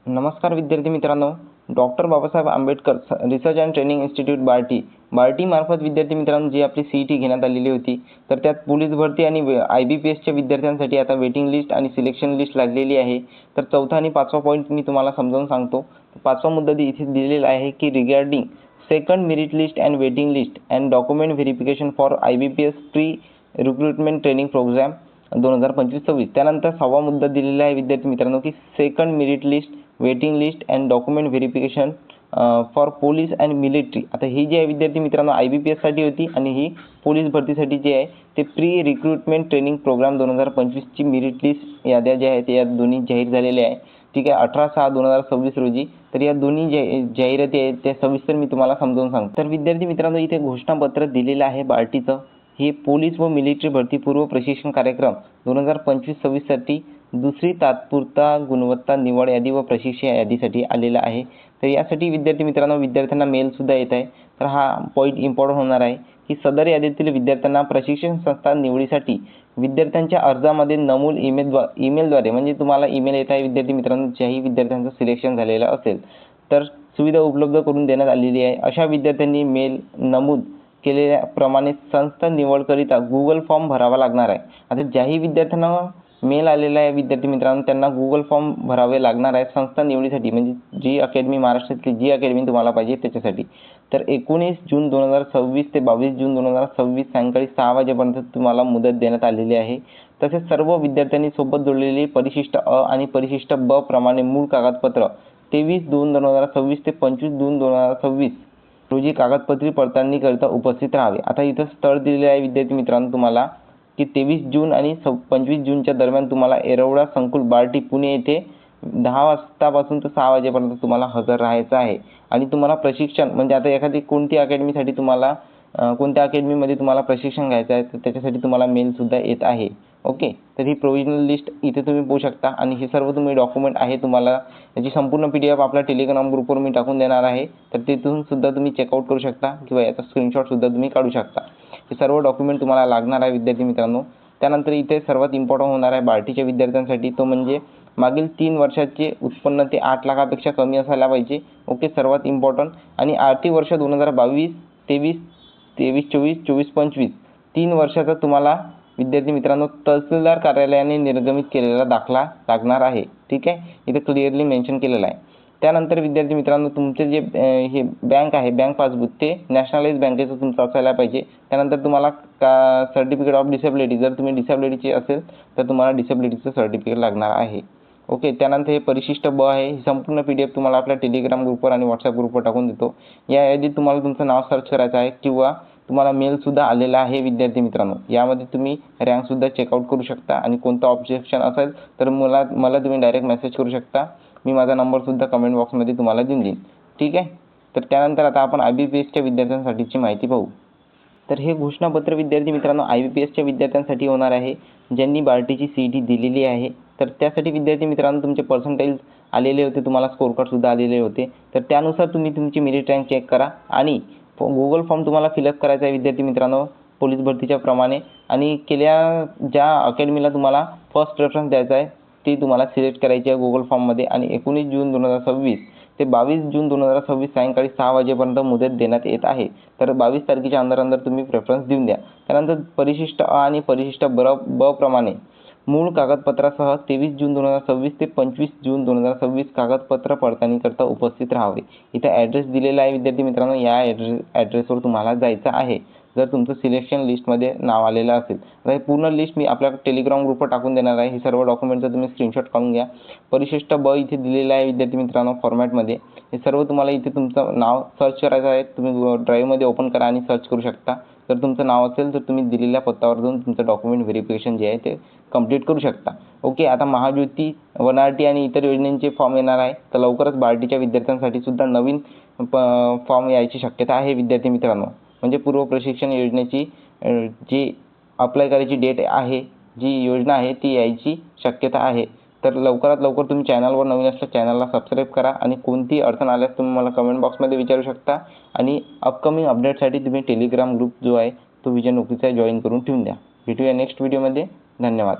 नमस्कार विद्यार्थी मित्रांनो, doctor Babasaheb Ambedkar research and training institute BARTI मार्फत विद्यार्थी मित्रांनो जी आपली CET घेण्यात आलेली होती, तर त्यात पोलीस भरती आणि IBPSच्या विद्यार्थ्यांसाठी आता वेटिंग लिस्ट आणि सिलेक्शन लिस्ट लागलेली आहे। तर चौथा आणि पाचवा पॉईंट मी तुम्हाला समजावून सांगतो। पाचवा मुद्दा इथे दिलेला आहे की regarding second merit list and waiting list and document verification for IBPS pre recruitment training program 2025-26। त्यानंतर सहावा मुद्दा दिलेला आहे विद्यार्थी मित्रांनो की second merit list, waiting list and document verification for police and military. आता ही जी आहे विद्यार्थी मित्रांनो IBPS साठी होती आणि ही पोलीस भरतीसाठी जी आहे ते प्री रिक्रुटमेंट ट्रेनिंग प्रोग्राम 2025ची मेरिट लिस्ट याद्या ज्या आहेत या दोन्ही जाहीर झालेल्या आहे। ठीक आहे, 18/6/2026 रोजी। तर या दोन्ही जाहिराती आहेत त्या सविस्तर मी तुम्हाला समजावून सांगतो। तर विद्यार्थी मित्रांनो इथे घोषणापत्र दिलेलं आहे बार्टीचं। हे पोलीस व मिलिटरी भरती पूर्व प्रशिक्षण कार्यक्रम 2025-26 साठी दुसरी तात्पुरता गुणवत्ता निवड यादी व प्रशिक्षण यादीसाठी आलेला आहे। तर यासाठी विद्यार्थी मित्रांनो विद्यार्थ्यांना मेल सुद्धा येत आहे। तर हा पॉईंट इम्पॉर्टंट होणार आहे की सदर यादीतील विद्यार्थ्यांना प्रशिक्षण संस्था निवडीसाठी विद्यार्थ्यांच्या अर्जामध्ये नमूद ईमेलद्वारे म्हणजे तुम्हाला ईमेल येत आहे विद्यार्थी मित्रांनो ज्याही विद्यार्थ्यांचं सिलेक्शन झालेलं असेल तर सुविधा उपलब्ध करून देण्यात आलेली आहे। अशा विद्यार्थ्यांनी मेल नमूद केलेल्याप्रमाणे संस्था निवडकरिता गुगल फॉर्म भरावा लागणार आहे। आता ज्याही विद्यार्थ्यांना मेल आलेला आहे विद्यार्थी मित्रांनो त्यांना गुगल फॉर्म भरावे लागणार आहे संस्था निवडीसाठी, म्हणजे जी अकॅडमी महाराष्ट्रातली जी अकॅडमी तुम्हाला पाहिजे त्याच्यासाठी। तर 19 जून 2026 ते 22 जून 2026 सायंकाळी 6 वाजेपर्यंत तुम्हाला मुदत देण्यात आलेली आहे। तसेच सर्व विद्यार्थ्यांनी सोबत जोडलेली परिशिष्ट अ आणि परिशिष्ट ब प्रमाणे मूळ कागदपत्र 23/2/2026 ते 25/2/2026 रोजी कागदपत्री पडताळणी करता उपस्थित राहावे। आता इथं स्थळ दिलेले आहे विद्यार्थी मित्रांनो तुम्हाला की 23 जून आणि 25 जूनच्या दरम्यान तुम्हाला एरवडा संकुल बार्टी पुणे येथे 10 वाजतापासून तर 6 वाजेपर्यंत तुम्हाला हजर राहायचं आहे। आणि तुम्हाला प्रशिक्षण म्हणजे आता एखादी कोणती अकॅडमीसाठी तुम्हाला कोणत्या अकॅडमीमध्ये तुम्हाला प्रशिक्षण घ्यायचं आहे तर त्याच्यासाठी तुम्हाला मेल सुद्धा येत आहे। ओके, तर ही प्रोव्हिजनल लिस्ट इथे तुम्ही पाहू शकता आणि हे सर्व तुम्ही डॉक्युमेंट आहे तुम्हाला याची संपूर्ण PDF आपल्या टेलिग्राम ग्रुपवर मी टाकून देणार आहे। तर तिथून सुद्धा तुम्ही चेकआउट करू शकता किंवा याचा स्क्रीनशॉट सुद्धा तुम्ही काढू शकता। हे सर्व डॉक्युमेंट तुम्हाला लागणार आहे विद्यार्थी मित्रांनो। त्यानंतर इथे सर्वात इम्पॉर्टंट होणार आहे बार्टीच्या विद्यार्थ्यांसाठी तो म्हणजे मागील 3 वर्षाचे उत्पन्न ते 8 लाखापेक्षा कमी असायला पाहिजे। ओके, सर्वात इम्पॉर्टंट। आणि आर्थिक वर्ष 2022-23, 23-24, 24-25 3 वर्षाचा तुम्हाला विद्यार्थी मित्रांनो तहसीलदार कार्यालयाने निर्गमित केलेला दाखला लागणार आहे। ठीक आहे, इथे क्लिअरली मेन्शन केलेलं आहे। त्यानंतर विद्यार्थी मित्रांनो तुमचे जे हे बँक आहे बँक पासबुक ते नॅशनलाइज बँकेचं तुमचं असायला पाहिजे। त्यानंतर तुम्हाला सर्टिफिकेट ऑफ डिसेबिलिटी जर तुम्ही डिसेबिलिटीचे असेल तर तुम्हाला डिसेबिलिटीचं सर्टिफिकेट लागणार आहे। ओके, त्यानंतर हे परिशिष्ट ब आहे ही संपूर्ण PDF तुम्हाला आपल्या टेलिग्राम ग्रुपवर आणि व्हॉट्सअप ग्रुपवर टाकून देतो। या यादीत तुम्हाला तुमचं नाव सर्च करायचं आहे किंवा तुम्हाला मेल सुद्धा आलेला आहे विद्यार्थी मित्रांनो। यामध्ये तुम्ही रँक सुद्धा चेकआउट करू शकता आणि कोणतं ऑब्जेक्शन असेल तर मला तुम्ही डायरेक्ट मेसेज करू शकता। मी माझा नंबर सुद्धा कमेंट बॉक्समध्ये तुम्हाला देऊन देईन। ठीक आहे, तर त्यानंतर आता आपण IBPSच्या विद्यार्थ्यांसाठीची माहिती पाहू। तर हे घोषणापत्र विद्यार्थी मित्रांनो IBPSच्या विद्यार्थ्यांसाठी होणार आहे ज्यांनी बार्टीची CET दिलेली आहे। तर त्यासाठी विद्यार्थी मित्रांनो तुमचे पर्सेंटेज आलेले होते, तुम्हाला स्कोर कार्ड सुद्धा आलेले होते। तर त्यानुसार तुम्ही तुमची मेरिट रँक चेक करा आणि गुगल फॉर्म तुम्हाला फिलअप करायचा आहे विद्यार्थी मित्रांनो पोलीस भरतीच्या प्रमाणे। आणि ज्या अकॅडमीला तुम्हाला फर्स्ट प्रेफरन्स द्यायचा आहे ती तुम्हाला सिलेक्ट करायची आहे गुगल फॉर्ममध्ये। आणि 19 जून 2026 ते 22 जून 2026 सायंकाळी 6 वाजेपर्यंत मुदत देण्यात येत आहे। तर 22 तारखेच्या अंदर तुम्ही प्रेफरन्स देऊन द्या। त्यानंतर परिशिष्ट अ आणि परिशिष्ट ब प्रमाणे मूळ कागदपत्रासह 23 जून 2026 ते 25 जून 2026 कागदपत्र पडताळणी करता उपस्थित राहावे। इथे ॲड्रेस दिलेला आहे विद्यार्थी मित्रांनो, या ॲड्रेसवर तुम्हाला जायचं आहे जर तुमचं सिलेक्शन लिस्टमध्ये नाव आलेलं असेल। आता हे पूर्ण लिस्ट मी आपल्या टेलिग्राम ग्रुपवर टाकून देणार आहे। हे सर्व डॉक्युमेंटचं तुम्ही स्क्रीनशॉट काढून घ्या। परिशिष्ट ब इथे दिलेलं आहे विद्यार्थी मित्रांनो फॉर्मॅटमध्ये। हे सर्व तुम्हाला इथे तुमचं नाव सर्च करायचं आहे, तुम्ही ड्राईव्हमध्ये ओपन करा आणि सर्च करू शकता। जर तुमचं नाव असेल तर तुम्ही दिलेल्या पत्त्यावर जाऊन तुमचं डॉक्युमेंट व्हेरिफिकेशन जे आहे ते कंप्लीट करू शकता। ओके, आता महाज्योती, वनआरटी आणि इतर योजनांचे फॉर्म येणार आहे। तर लवकरच बार्टीच्या विद्यार्थ्यांसाठी सुद्धा नवीन फॉर्म यायची शक्यता आहे विद्यार्थी मित्रांनो। म्हणजे पूर्व प्रशिक्षण योजनेची जी अप्लाय करायची डेट आहे, जी योजना आहे ती यायची शक्यता आहे। तर लवकरात लवकर तुम्ही चॅनलवर नवीन असल्यास चॅनलला सबस्क्राईब करा आणि कोणती अडचण आल्यास तुम्ही मला कमेंट बॉक्समध्ये विचारू शकता। आणि अपकमिंग अपडेटसाठी तुम्ही टेलिग्राम ग्रुप जो आहे तो विजय नोकरीचा जॉईन करून ठेवून द्या। भेटूया नेक्स्ट व्हिडिओमध्ये। धन्यवाद।